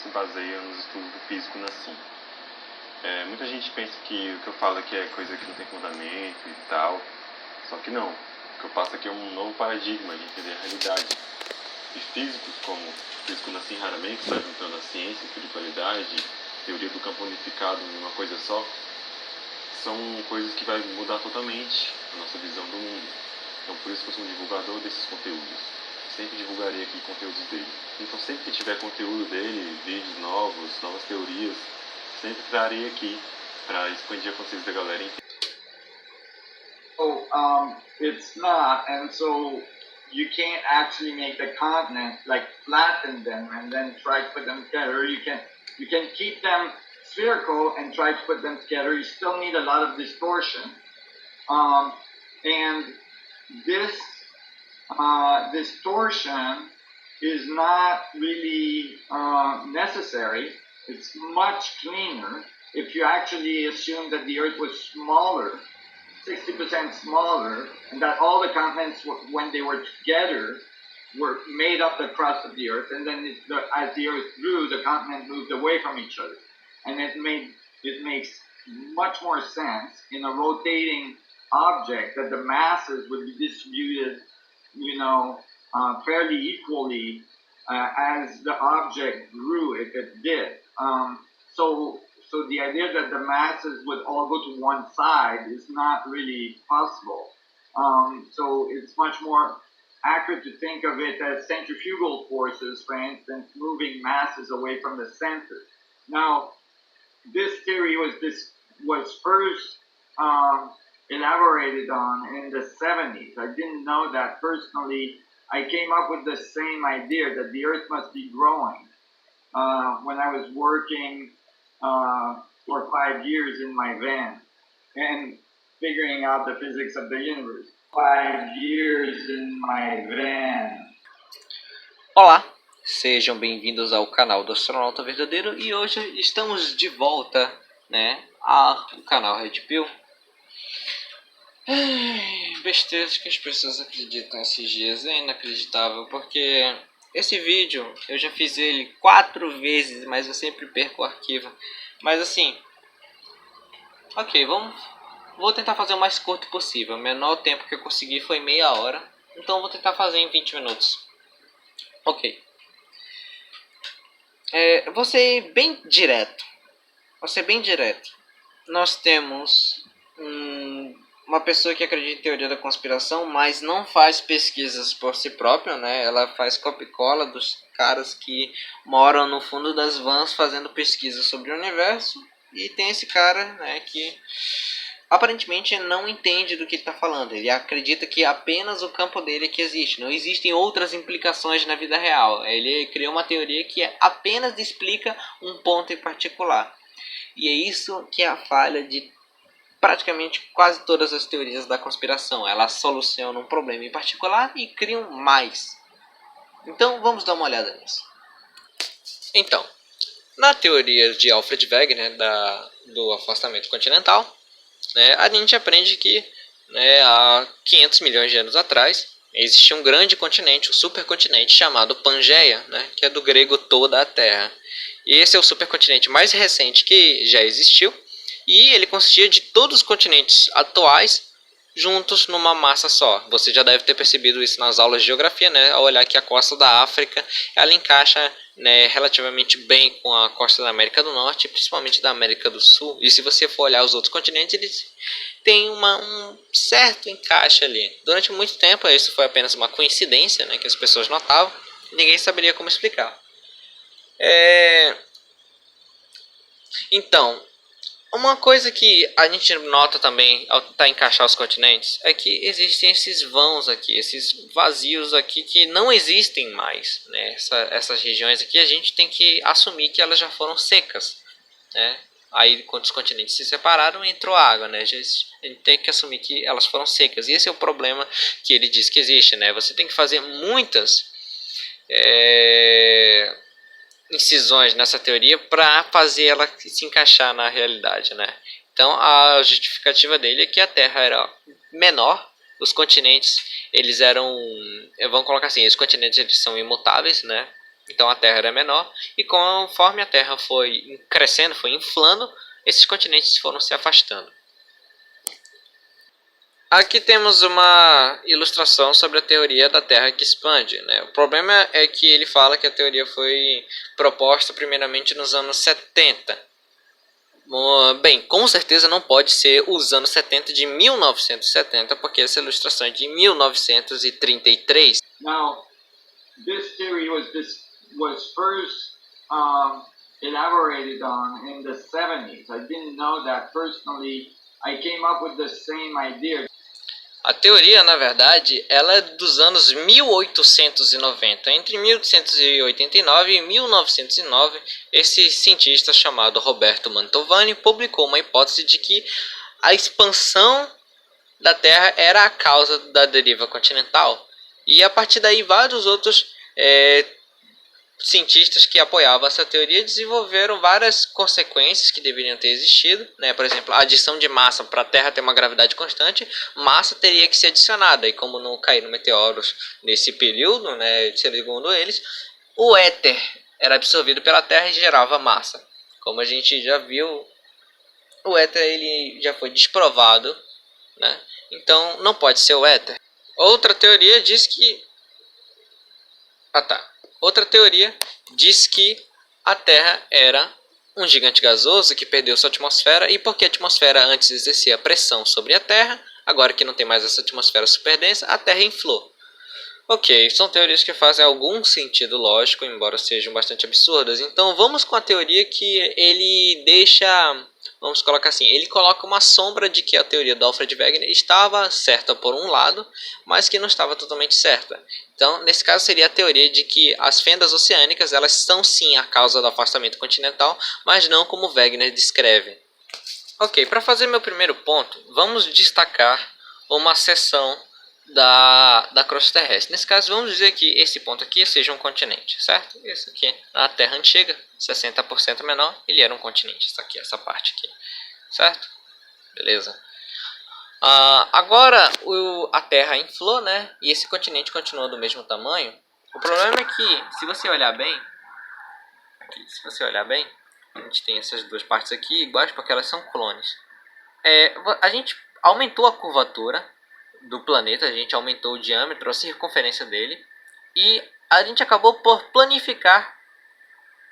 se baseia nos estudos do físico Nassim. Muita gente pensa que o que eu falo aqui é coisa que não tem fundamento e tal, só que não. O que eu passo aqui é um novo paradigma de entender a realidade. E físicos como o físico Nassim Haramein, que está juntando a ciência, espiritualidade, teoria do campo unificado em uma coisa só, são coisas que vai mudar totalmente a nossa visão do mundo. Então por isso que eu sou um divulgador desses conteúdos. Sempre divulgarei aqui conteúdos dele. Então sempre que tiver conteúdo dele, vídeos novos, novas teorias, sempre trarei aqui para expandir a consciência da galera inteira. So it's not, and so you can't actually make the continent like flatten them and then try to put them together. You can keep them spherical and try to put them together. You still need a lot of distortion, and this distortion is not really necessary. It's much cleaner if you actually assume that the Earth was smaller, 60% smaller, and that all the continents, when they were together, were made up the crust of the Earth, and then as the Earth grew, the continents moved away from each other. And it makes much more sense in a rotating object that the masses would be distributed, fairly equally as the object grew, if it did. So the idea that the masses would all go to one side is not really possible. So it's much more accurate to think of it as centrifugal forces, for instance, moving masses away from the center. Now, this theory was first elaborated on in the 70s. I didn't know that personally. I came up with the same idea that the Earth must be growing when I was working for 5 years in my van and figuring out the physics of the universe. 5 years in my van. Olá, sejam bem-vindos ao canal do Astronauta Verdadeiro e hoje estamos de volta, ao canal Red Pill. Besteiras que as pessoas acreditam esses dias, é inacreditável, porque esse vídeo eu já fiz ele 4 vezes, mas eu sempre perco o arquivo. Mas assim, ok, vou tentar fazer o mais curto possível. O menor tempo que eu consegui foi meia hora, então vou tentar fazer em 20 minutos. Ok. Vou ser bem direto. Nós temos uma pessoa que acredita em teoria da conspiração, mas não faz pesquisas por si própria, né? Ela faz copia e cola dos caras que moram no fundo das vans fazendo pesquisas sobre o universo. E tem esse cara, né, que aparentemente não entende do que ele está falando. Ele acredita que apenas o campo dele é que existe. Não existem outras implicações na vida real. Ele criou uma teoria que apenas explica um ponto em particular. E é isso que é a falha de praticamente quase todas as teorias da conspiração. Elas solucionam um problema em particular e criam mais. Então vamos dar uma olhada nisso. Então, na teoria de Alfred Wegener, do afastamento continental, a gente aprende que há 500 milhões de anos atrás existia um grande continente, um supercontinente chamado Pangeia, que é do grego toda a Terra. E esse é o supercontinente mais recente que já existiu, e ele consistia de todos os continentes atuais juntos numa massa só. Você já deve ter percebido isso nas aulas de geografia, ao olhar que a costa da África ela encaixa relativamente bem com a costa da América do Norte, principalmente da América do Sul. E se você for olhar os outros continentes, eles têm um certo encaixe ali. Durante muito tempo isso foi apenas uma coincidência, que as pessoas notavam e ninguém saberia como explicar. Então, uma coisa que a gente nota também ao tentar encaixar os continentes é que existem esses vãos aqui, esses vazios aqui que não existem mais. Essas regiões aqui a gente tem que assumir que elas já foram secas. Aí quando os continentes se separaram entrou água. A gente tem que assumir que elas foram secas. E esse é o problema que ele diz que existe. Você tem que fazer muitas incisões nessa teoria para fazer ela se encaixar na realidade, Então a justificativa dele é que a Terra era menor, os continentes eles eram, vamos colocar assim, os continentes eles são imutáveis, Então a Terra era menor, e conforme a Terra foi crescendo, foi inflando, esses continentes foram se afastando. Aqui temos uma ilustração sobre a teoria da Terra que expande, né? O problema é que ele fala que a teoria foi proposta primeiramente nos anos 70. Bem, com certeza não pode ser os anos 70 de 1970, porque essa ilustração é de 1933. Now, this theory was first elaborated on in the 70s. I didn't know that personally. I came up with the same idea. A teoria, na verdade, ela é dos anos 1890. Entre 1889 e 1909, esse cientista chamado Roberto Mantovani publicou uma hipótese de que a expansão da Terra era a causa da deriva continental. E a partir daí, vários outros cientistas que apoiavam essa teoria desenvolveram várias consequências que deveriam ter existido, né? Por exemplo, a adição de massa para a Terra ter uma gravidade constante, massa teria que ser adicionada, e como não caíram meteoros nesse período, né, segundo eles, o éter era absorvido pela Terra e gerava massa. Como a gente já viu, o éter ele já foi desprovado, né? Então não pode ser o éter. Outra teoria diz que Outra teoria diz que a Terra era um gigante gasoso que perdeu sua atmosfera, e porque a atmosfera antes exercia pressão sobre a Terra, agora que não tem mais essa atmosfera superdensa, a Terra inflou. Ok, são teorias que fazem algum sentido lógico, embora sejam bastante absurdas. Então vamos com a teoria que ele deixa, vamos colocar assim, ele coloca uma sombra de que a teoria do Alfred Wegener estava certa por um lado, mas que não estava totalmente certa. Então, nesse caso seria a teoria de que as fendas oceânicas, elas são sim a causa do afastamento continental, mas não como Wegener descreve. Ok, para fazer meu primeiro ponto, vamos destacar uma seção da crosta terrestre. Nesse caso, vamos dizer que esse ponto aqui seja um continente, certo? Esse aqui, na Terra antiga, 60% menor, ele era um continente. Essa parte aqui, certo? Beleza. Agora a Terra inflou, né? E esse continente continua do mesmo tamanho. O problema é que, se você olhar bem, a gente tem essas duas partes aqui iguais porque elas são clones. A gente aumentou a curvatura do planeta, a gente aumentou o diâmetro, a circunferência dele, e a gente acabou por planificar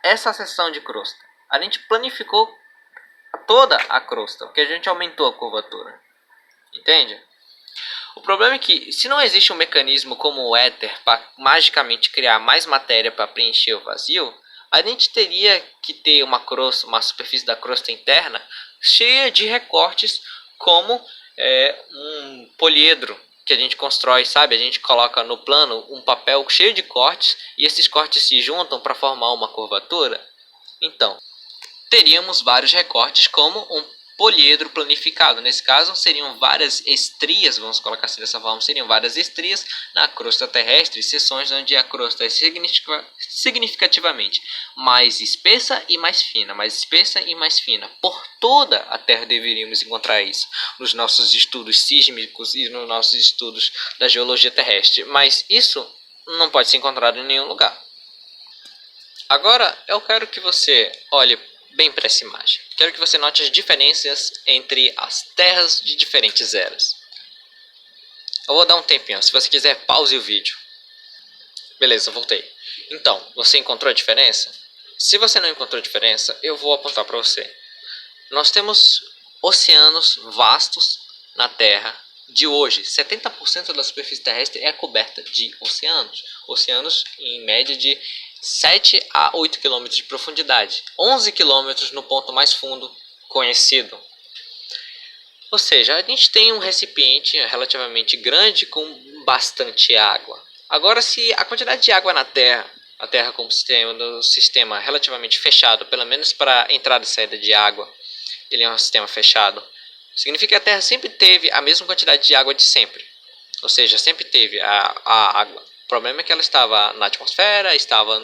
essa seção de crosta. A gente planificou toda a crosta, porque a gente aumentou a curvatura. Entende? O problema é que, se não existe um mecanismo como o éter para magicamente criar mais matéria para preencher o vazio, a gente teria que ter uma superfície da crosta interna cheia de recortes, como um poliedro que a gente constrói, sabe? A gente coloca no plano um papel cheio de cortes e esses cortes se juntam para formar uma curvatura. Então, teríamos vários recortes como um poliedro planificado. Nesse caso, seriam várias estrias, vamos colocar assim dessa forma, seriam várias estrias na crosta terrestre, seções onde a crosta é significativamente mais espessa e mais fina, Por toda a Terra deveríamos encontrar isso nos nossos estudos sísmicos e nos nossos estudos da geologia terrestre, mas isso não pode ser encontrado em nenhum lugar. Agora, eu quero que você olhe bem para essa imagem. Quero que você note as diferenças entre as terras de diferentes eras. Eu vou dar um tempinho, se você quiser pause o vídeo. Beleza, voltei. Então, você encontrou a diferença? Se você não encontrou a diferença, eu vou apontar para você. Nós temos oceanos vastos na Terra de hoje. 70% da superfície terrestre é coberta de oceanos. Oceanos em média de 7 a 8 km de profundidade, 11 km no ponto mais fundo conhecido. Ou seja, a gente tem um recipiente relativamente grande com bastante água. Agora, se a quantidade de água na Terra, a Terra como sistema relativamente fechado, pelo menos para entrada e saída de água, ele é um sistema fechado, significa que a Terra sempre teve a mesma quantidade de água de sempre. Ou seja, sempre teve a água. O problema é que ela estava na atmosfera, estava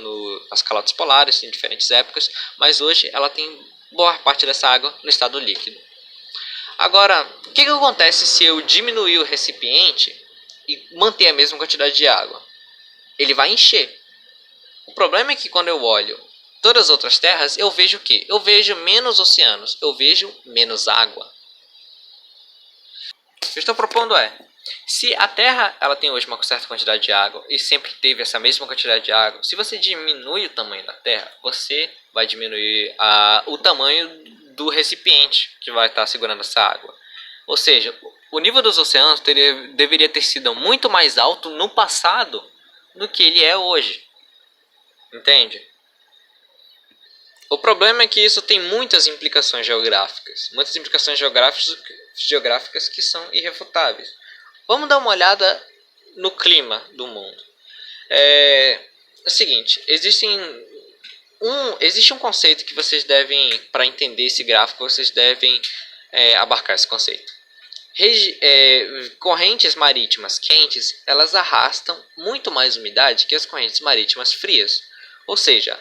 nas calotas polares em diferentes épocas, mas hoje ela tem boa parte dessa água no estado líquido. Agora, o que acontece se eu diminuir o recipiente e manter a mesma quantidade de água? Ele vai encher. O problema é que quando eu olho todas as outras terras, eu vejo o quê? Eu vejo menos oceanos, eu vejo menos água. O que eu estou propondo é, se a Terra ela tem hoje uma certa quantidade de água e sempre teve essa mesma quantidade de água, se você diminui o tamanho da Terra, você vai diminuir o tamanho do recipiente que vai estar segurando essa água. Ou seja, o nível dos oceanos deveria ter sido muito mais alto no passado do que ele é hoje. Entende? O problema é que isso tem muitas implicações geográficas. Muitas implicações geográficas que são irrefutáveis. Vamos dar uma olhada no clima do mundo. É o seguinte, existe um conceito que vocês devem, para entender esse gráfico, vocês devem abarcar esse conceito. Correntes marítimas quentes, elas arrastam muito mais umidade que as correntes marítimas frias. Ou seja,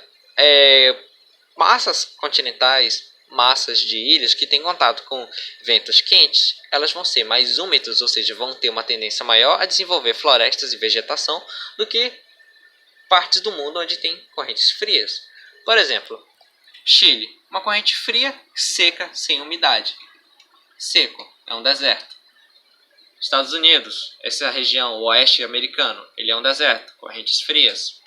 massas continentais, massas de ilhas que têm contato com ventos quentes, elas vão ser mais úmidas, ou seja, vão ter uma tendência maior a desenvolver florestas e vegetação do que partes do mundo onde tem correntes frias. Por exemplo, Chile, uma corrente fria, seca, sem umidade. Seco, é um deserto. Estados Unidos, essa região, o oeste americano, ele é um deserto, correntes frias.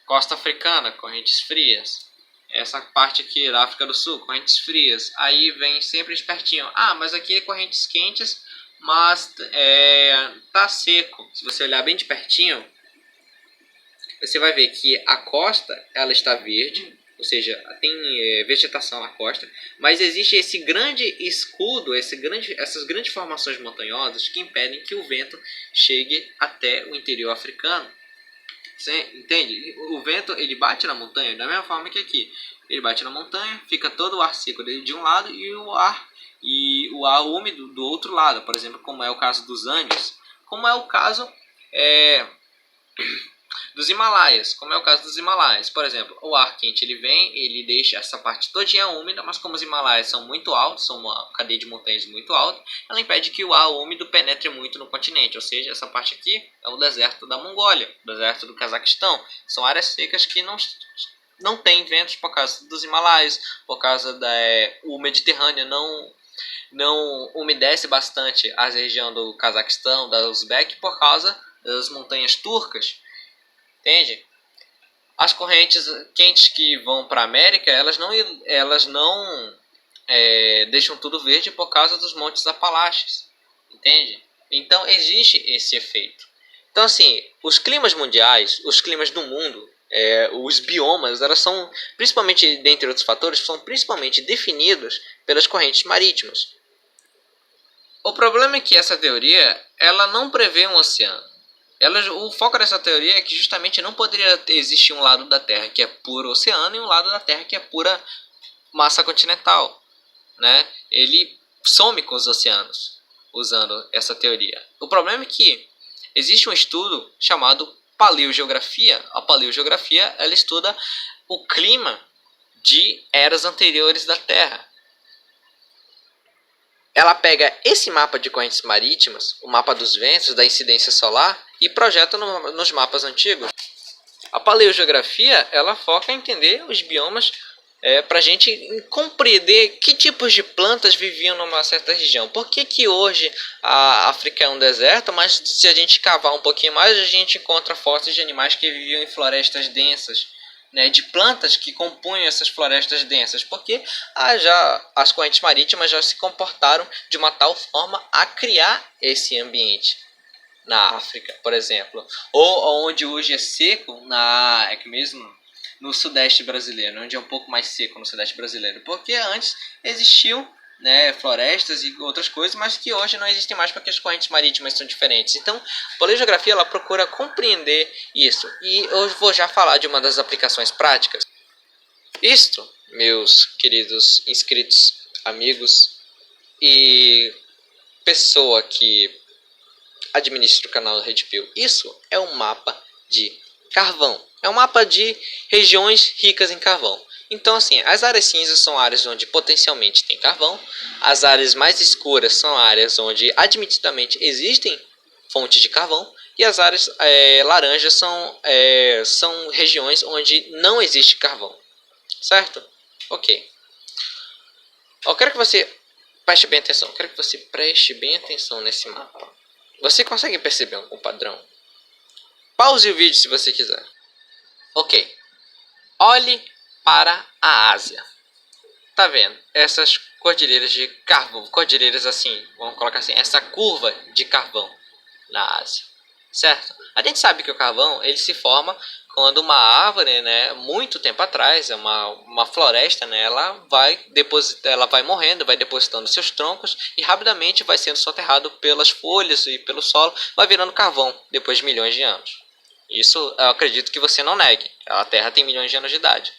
Costa africana, correntes frias. Essa parte aqui da África do Sul, correntes frias. Aí vem sempre espertinho. Mas aqui é correntes quentes, mas tá seco. Se você olhar bem de pertinho, você vai ver que a costa ela está verde, ou seja, tem vegetação na costa, mas existe esse grande escudo, essas grandes formações montanhosas que impedem que o vento chegue até o interior africano. Você entende? O vento ele bate na montanha da mesma forma que aqui. Ele bate na montanha, fica todo o ar seco dele de um lado e o ar úmido do outro lado. Por exemplo, como é o caso dos Andes, como é o caso dos Himalaias, Por exemplo, o ar quente ele vem, ele deixa essa parte todinha úmida, mas como os Himalaias são muito altos, são uma cadeia de montanhas muito alta, ela impede que o ar úmido penetre muito no continente, ou seja, essa parte aqui é o deserto da Mongólia, o deserto do Cazaquistão, são áreas secas que não tem ventos por causa dos Himalaias, por causa o Mediterrâneo não umedece bastante a região do Cazaquistão, da Uzbek, por causa das montanhas turcas. Entende? As correntes quentes que vão para a América, elas não deixam tudo verde por causa dos montes Apalaches. Entende? Então existe esse efeito. Então assim, os climas mundiais, os climas do mundo, os biomas, elas são principalmente, dentre outros fatores, são principalmente definidos pelas correntes marítimas. O problema é que essa teoria ela não prevê um oceano. O foco dessa teoria é que justamente não poderia existir um lado da Terra que é puro oceano e um lado da Terra que é pura massa continental, né? Ele some com os oceanos usando essa teoria. O problema é que existe um estudo chamado paleogeografia. A paleogeografia ela estuda o clima de eras anteriores da Terra. Ela pega esse mapa de correntes marítimas, o mapa dos ventos, da incidência solar, e projeta nos mapas antigos. A paleogeografia ela foca em entender os biomas para a gente compreender que tipos de plantas viviam numa certa região. Por que hoje a África é um deserto, mas se a gente cavar um pouquinho mais, a gente encontra fósseis de animais que viviam em florestas densas, né, de plantas que compunham essas florestas densas, porque as correntes marítimas já se comportaram de uma tal forma a criar esse ambiente na África, por exemplo, ou onde hoje é seco, no sudeste brasileiro, onde é um pouco mais seco no sudeste brasileiro, porque antes existiam, né, florestas e outras coisas, mas que hoje não existem mais porque as correntes marítimas são diferentes. Então, a paleogeografia ela procura compreender isso. E eu vou já falar de uma das aplicações práticas. Isto, meus queridos inscritos, amigos e pessoa que administra o canal Red Pill, isso é um mapa de carvão. É um mapa de regiões ricas em carvão. Então, assim, as áreas cinzas são áreas onde potencialmente tem carvão. As áreas mais escuras são áreas onde admitidamente existem fontes de carvão. e as áreas laranjas são regiões onde não existe carvão, certo? Ok. Eu quero que você preste bem atenção. Quero que você preste bem atenção nesse mapa. Você consegue perceber algum padrão? Pause o vídeo se você quiser. Ok. Olhe para a Ásia. Tá vendo? Essas cordilheiras de carvão. Cordilheiras assim. Vamos colocar assim. Essa curva de carvão na Ásia. Certo? A gente sabe que o carvão ele se forma quando uma árvore, né, muito tempo atrás, uma floresta, né, ela vai morrendo, vai depositando seus troncos e rapidamente vai sendo soterrado pelas folhas e pelo solo, vai virando carvão depois de milhões de anos. Isso eu acredito que você não negue. A Terra tem milhões de anos de idade.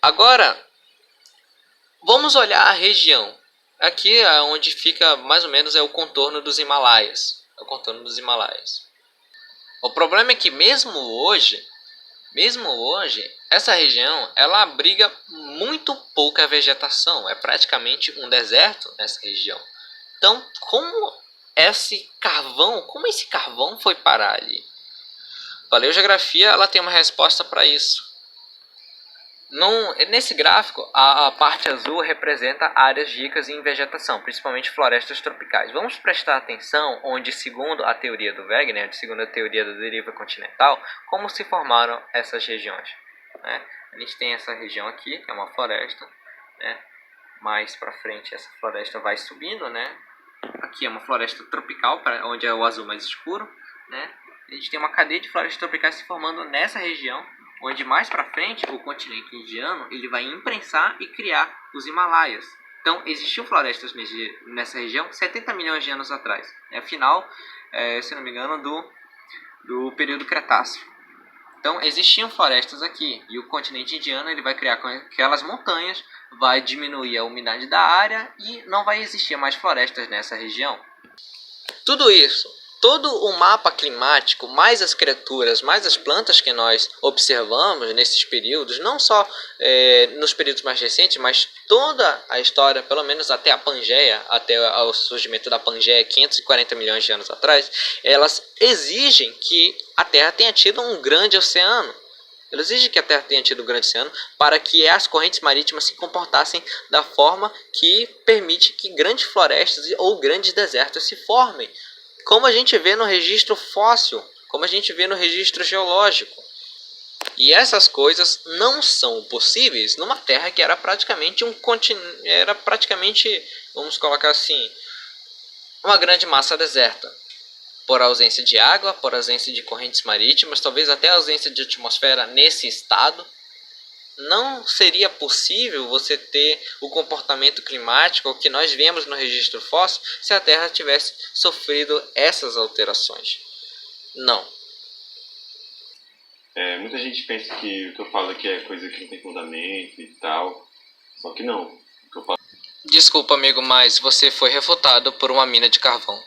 Agora, vamos olhar a região. Aqui é onde fica mais ou menos o contorno dos Himalaias. É o contorno dos Himalaias. O problema é que mesmo hoje, essa região ela abriga muito pouca vegetação. É praticamente um deserto nessa região. Então, como esse carvão foi parar ali? A Paleogeografia ela tem uma resposta para isso. Nesse gráfico, a parte azul representa áreas ricas em vegetação, principalmente florestas tropicais. Vamos prestar atenção onde, segundo a teoria do Wegener, segundo a teoria da deriva continental, como se formaram essas regiões. Né? A gente tem essa região aqui, que é uma floresta. Né? Mais para frente, essa floresta vai subindo. Né? Aqui é uma floresta tropical, onde é o azul mais escuro. Né? A gente tem uma cadeia de florestas tropicais se formando nessa região, onde mais para frente o continente indiano ele vai imprensar e criar os Himalaias. Então existiam florestas nessa região 70 milhões de anos atrás, final, se não me engano, do período Cretáceo. Então existiam florestas aqui e o continente indiano ele vai criar aquelas montanhas, vai diminuir a umidade da área e não vai existir mais florestas nessa região. Tudo isso, todo o mapa climático, mais as criaturas, mais as plantas que nós observamos nesses períodos, não só nos períodos mais recentes, mas toda a história, pelo menos até a Pangeia, até o surgimento da Pangeia 540 milhões de anos atrás, elas exigem que a Terra tenha tido um grande oceano. Elas exigem que a Terra tenha tido um grande oceano para que as correntes marítimas se comportassem da forma que permite que grandes florestas ou grandes desertos se formem. Como a gente vê no registro fóssil, como a gente vê no registro geológico. E essas coisas não são possíveis numa Terra que era praticamente vamos colocar assim, uma grande massa deserta. Por ausência de água, por ausência de correntes marítimas, talvez até ausência de atmosfera nesse estado. Não seria possível você ter o comportamento climático que nós vemos no registro fóssil se a Terra tivesse sofrido essas alterações. Não. Muita gente pensa que o que eu falo aqui é coisa que não tem fundamento e tal, só que não. O que eu falo... Desculpa, amigo, mas você foi refutado por uma mina de carvão.